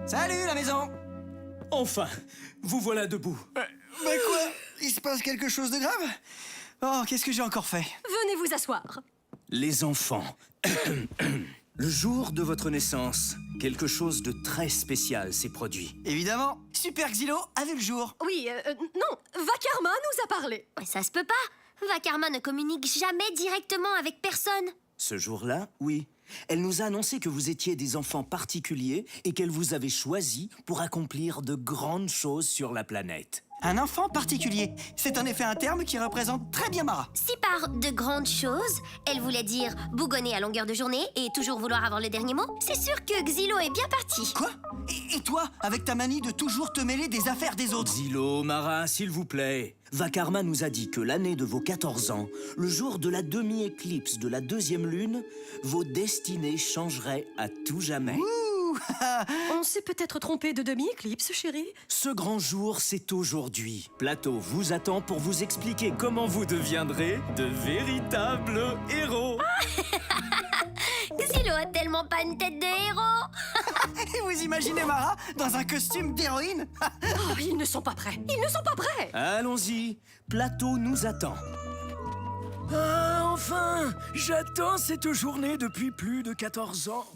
Salut la maison! Enfin, vous voilà debout. Mais quoi? Il se passe quelque chose de grave? Oh, qu'est-ce que j'ai encore fait? Venez vous asseoir. Les enfants, le jour de votre naissance, quelque chose de très spécial s'est produit. Évidemment, Super Xylo a vu le jour. Oui, non, Vakarma nous a parlé. Mais ça se peut pas. Vakarma ne communique jamais directement avec personne. Ce jour-là, oui. Elle nous a annoncé que vous étiez des enfants particuliers et qu'elle vous avait choisis pour accomplir de grandes choses sur la planète. Un enfant particulier. C'est en effet un terme qui représente très bien Mara. Si par de grandes choses, elle voulait dire bougonner à longueur de journée et toujours vouloir avoir le dernier mot, c'est sûr que Xylo est bien parti. Quoi? Et toi, avec ta manie de toujours te mêler des affaires des autres? Xylo, Mara, s'il vous plaît. Vakarma nous a dit que l'année de vos 14 ans, le jour de la demi-éclipse de la 2e lune, vos destinées changeraient à tout jamais. On s'est peut-être trompé de demi-éclipse, chérie. Ce grand jour, c'est aujourd'hui. Plateau vous attend pour vous expliquer comment vous deviendrez de véritables héros. Xylo a tellement pas une tête de héros. Et vous imaginez Mara dans un costume d'héroïne? Oh, ils ne sont pas prêts. Ils ne sont pas prêts. Allons-y, Plateau nous attend. Ah, enfin! J'attends cette journée depuis plus de 14 ans.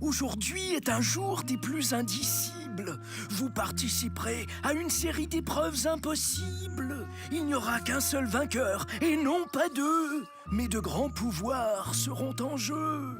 Aujourd'hui est un jour des plus indicibles. Vous participerez à une série d'épreuves impossibles. Il n'y aura qu'un seul vainqueur, et non pas deux. Mais de grands pouvoirs seront en jeu.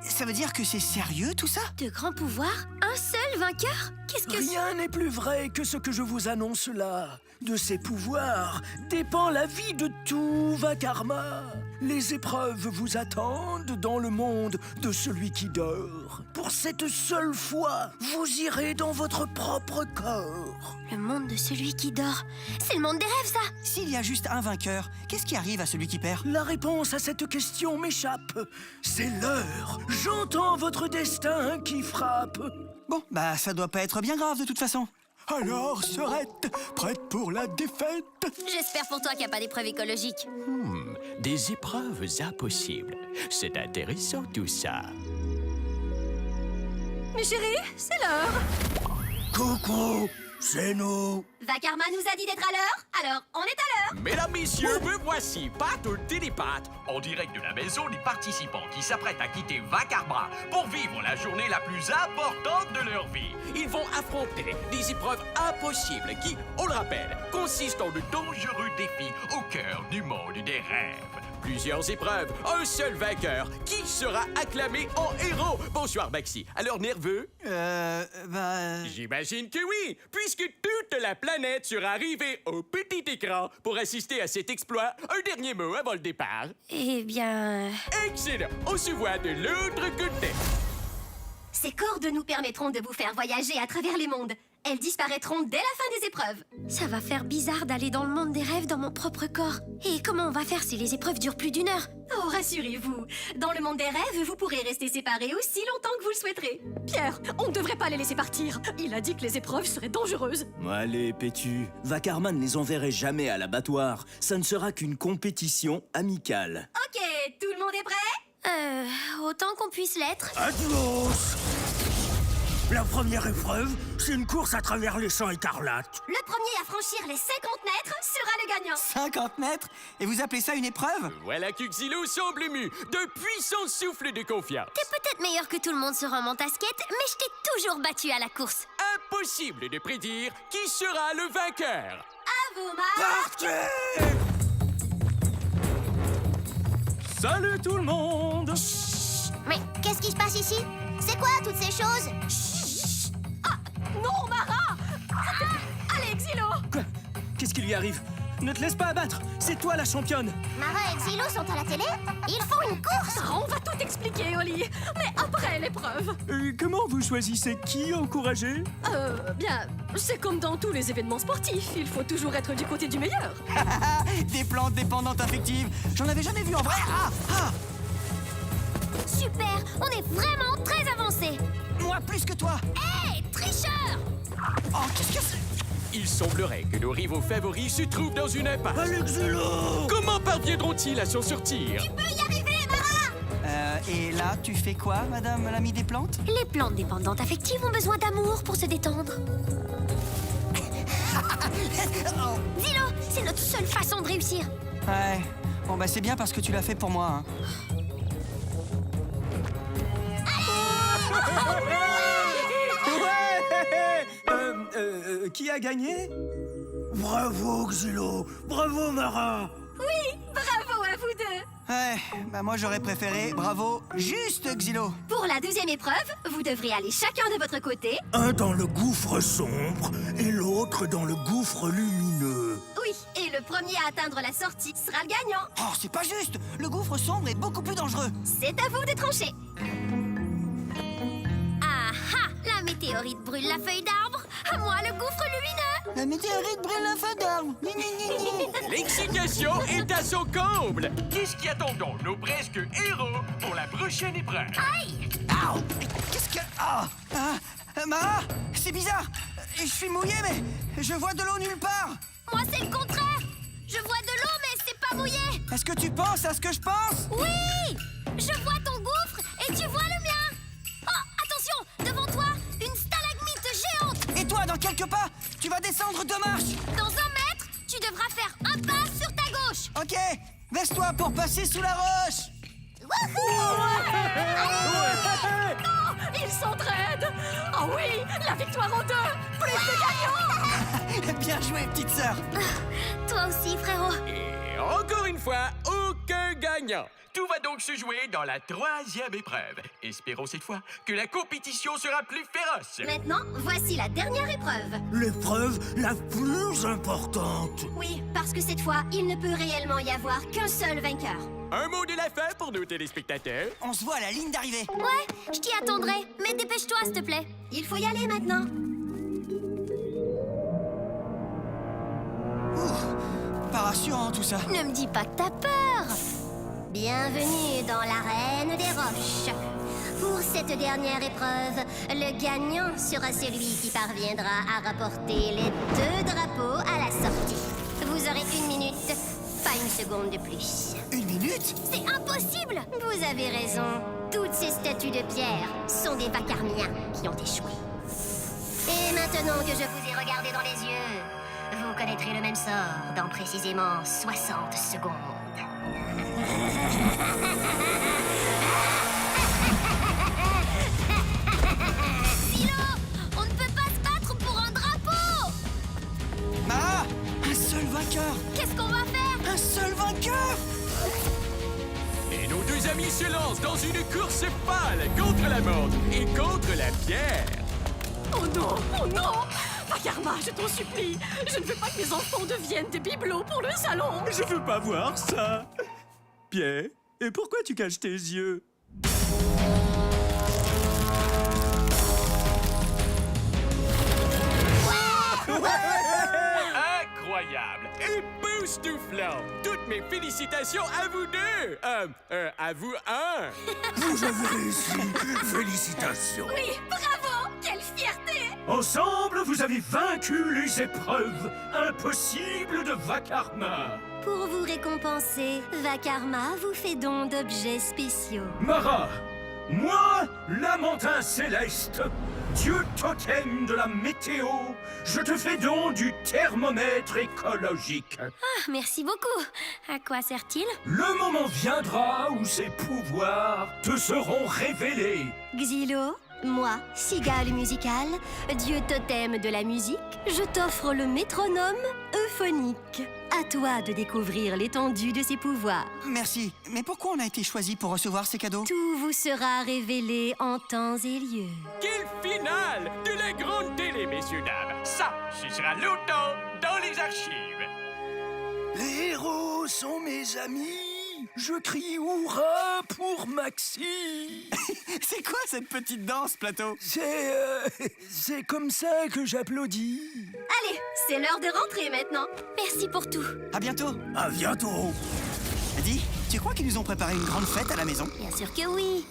Ça veut dire que c'est sérieux tout ça? De grands pouvoirs, un seul vainqueur? Qu'est-ce que c'est? Rien n'est plus vrai que ce que je vous annonce là. De ces pouvoirs dépend la vie de tout Vakarma. Les épreuves vous attendent dans le monde de celui qui dort. Pour cette seule fois, vous irez dans votre propre corps. Le monde de celui qui dort. C'est le monde des rêves, ça. S'il y a juste un vainqueur, qu'est-ce qui arrive à celui qui perd? La réponse à cette question m'échappe. C'est l'heure. J'entends votre destin qui frappe. Bon, bah ça doit pas être bien grave de toute façon. Alors, Sorette, prête pour la défaite? J'espère pour toi qu'il n'y a pas d'épreuve écologique. Des épreuves impossibles. C'est intéressant tout ça. Mais chérie, c'est l'heure. Coucou, c'est nous. Vakarma nous a dit d'être à l'heure, alors on est à l'heure. Mesdames, messieurs, me voici, Pat le télépathe, en direct de la maison des participants qui s'apprêtent à quitter Vakarma pour vivre la journée la plus importante de leur vie. Ils vont affronter des épreuves impossibles qui, on le rappelle, consistent en de dangereux défis au cœur du monde des rêves. Plusieurs épreuves, un seul vainqueur. Qui sera acclamé en héros? Bonsoir, Maxi. Alors, nerveux? J'imagine que oui, puisque toute la planète sera arrivée au petit écran pour assister à cet exploit. Un dernier mot avant le départ. Eh bien... Excellent. On se voit de l'autre côté. Ces cordes nous permettront de vous faire voyager à travers les mondes. Elles disparaîtront dès la fin des épreuves. Ça va faire bizarre d'aller dans le monde des rêves dans mon propre corps. Et comment on va faire si les épreuves durent plus d'1 heure? Oh, rassurez-vous. Dans le monde des rêves, vous pourrez rester séparés aussi longtemps que vous le souhaiterez. Pierre, on ne devrait pas les laisser partir. Il a dit que les épreuves seraient dangereuses. Allez, Pétu. Vakarma ne les enverrait jamais à l'abattoir. Ça ne sera qu'une compétition amicale. Ok, tout le monde est prêt? Autant qu'on puisse l'être. Adios! La première épreuve, c'est une course à travers les champs écarlates. Le premier à franchir les 50 mètres sera le gagnant. 50 mètres? Et vous appelez ça une épreuve? Voilà que Xylo semble ému. De puissants souffles de confiance. T'es peut-être meilleur que tout le monde sur un montasquette, mais je t'ai toujours battu à la course. Impossible de prédire qui sera le vainqueur. À vous, Mara. Partez! Salut tout le monde! Mais qu'est-ce qui se passe ici? C'est quoi toutes ces choses? Non, Mara! Allez, Xylo! Quoi? Qu'est-ce qui lui arrive? Ne te laisse pas abattre! C'est toi la championne! Mara et Xylo sont à la télé? Ils font une course? On va tout expliquer, Oli. Mais après l'épreuve. Comment vous choisissez qui encourager? Bien, c'est comme dans tous les événements sportifs. Il faut toujours être du côté du meilleur. Des plantes dépendantes affectives. J'en avais jamais vu en vrai. Super, on est vraiment très avancés. Moi plus que toi. Hé, tricheur! Oh, qu'est-ce que c'est? Il semblerait que nos rivaux favoris se trouvent dans une impasse. Xylo! Comment parviendront-ils à s'en sortir? Tu peux y arriver, Mara! Et là, Ah, tu fais quoi, madame l'amie des plantes? Les plantes dépendantes affectives ont besoin d'amour pour se détendre. Zilo, c'est notre seule façon de réussir. Ouais. Bon, bah c'est bien parce que tu l'as fait pour moi, hein. Qui a gagné? Bravo, Xylo! Bravo, Mara! Oui, bravo à vous deux. Ouais, bah moi j'aurais préféré bravo juste Xylo. Pour la deuxième épreuve, vous devrez aller chacun de votre côté. Un dans le gouffre sombre et l'autre dans le gouffre lumineux. Oui, et le premier à atteindre la sortie sera le gagnant. Oh, c'est pas juste. Le gouffre sombre est beaucoup plus dangereux. C'est à vous de trancher. Ah ah! La météorite brûle la feuille d'arbre. À moi, le gouffre lumineux. La météorite brûle la feuille d'arbre. L'excitation est à son comble. Qu'est-ce qui attend donc nos presque héros pour la prochaine épreuve? Ow! Qu'est-ce que... Ah! Mara, c'est bizarre. Je suis mouillé, mais je vois de l'eau nulle part. Moi, c'est le contraire. Je vois de l'eau, mais c'est pas mouillé. Est-ce que tu penses à ce que je pense? Oui! Je vois ton gouffre et tu vois le mien. Oh, attention! Devant toi, une stalagmite géante. Et toi, dans quelques pas, tu vas descendre 2 marches. Dans 1 mètre, tu devras faire un pas sur ta gauche. Ok, baisse-toi pour passer sous la roche. Ils s'entraident. Oh oui, la victoire en deux. Plus de gagnants. Bien joué, petite sœur. Toi aussi, frérot. Et encore une fois, aucun gagnant. Tout va donc se jouer dans la 3e épreuve. Espérons cette fois que la compétition sera plus féroce. Maintenant, voici la dernière épreuve. L'épreuve la plus importante. Oui, parce que cette fois, il ne peut réellement y avoir qu'un seul vainqueur. Un mot de la fin pour nos téléspectateurs. On se voit à la ligne d'arrivée. Ouais, je t'y attendrai. Mais dépêche-toi, s'il te plaît. Il faut y aller maintenant. Pas rassurant tout ça. Ne me dis pas que t'as peur. Bienvenue dans l'arène des roches. Pour cette dernière épreuve, le gagnant sera celui qui parviendra à rapporter les 2 drapeaux à la sortie. Vous aurez 1 minute, pas 1 seconde de plus. 1 minute? C'est impossible. Vous avez raison. Toutes ces statues de pierre sont des vacarmiens qui ont échoué. Et maintenant que je vous ai regardé dans les yeux, vous connaîtrez le même sort dans précisément 60 secondes. Silo, on ne peut pas se battre pour un drapeau. Mara, un seul vainqueur. Qu'est-ce qu'on va faire? Un seul vainqueur. Et nos 2 amis se lancent dans une course pâle contre la montre et contre la pierre. Oh non, oh non! Vakarma, je t'en supplie, je ne veux pas que mes enfants deviennent des bibelots pour le salon. Je veux pas voir ça. Pierre, et pourquoi tu caches tes yeux? Incroyable! Époustouflant! Toutes mes félicitations à vous deux! À vous un! Vous avez réussi. Félicitations. Oui, bravo! Quelle fierté! Ensemble, vous avez vaincu les épreuves impossibles de Vakarma. Pour vous récompenser, Vakarma vous fait don d'objets spéciaux. Mara, moi, lamentin céleste, dieu totem de la météo, je te fais don du thermomètre écologique. Ah, merci beaucoup. À quoi sert-il? Le moment viendra où ces pouvoirs te seront révélés. Xylo, moi, Cigale musicale, dieu totem de la musique, je t'offre le métronome euphonique. À toi de découvrir l'étendue de ses pouvoirs. Merci. Mais pourquoi on a été choisi pour recevoir ces cadeaux? Tout vous sera révélé en temps et lieu. Quelle finale de la grande télé, messieurs, dames! Ça, ce sera longtemps dans les archives! Les héros sont mes amis. Je crie hurrah pour Maxi. C'est quoi cette petite danse, Plateau? C'est comme ça que j'applaudis. Allez, c'est l'heure de rentrer maintenant. Merci pour tout. À bientôt. À bientôt. Dis, tu crois qu'ils nous ont préparé une grande fête à la maison? Bien sûr que oui.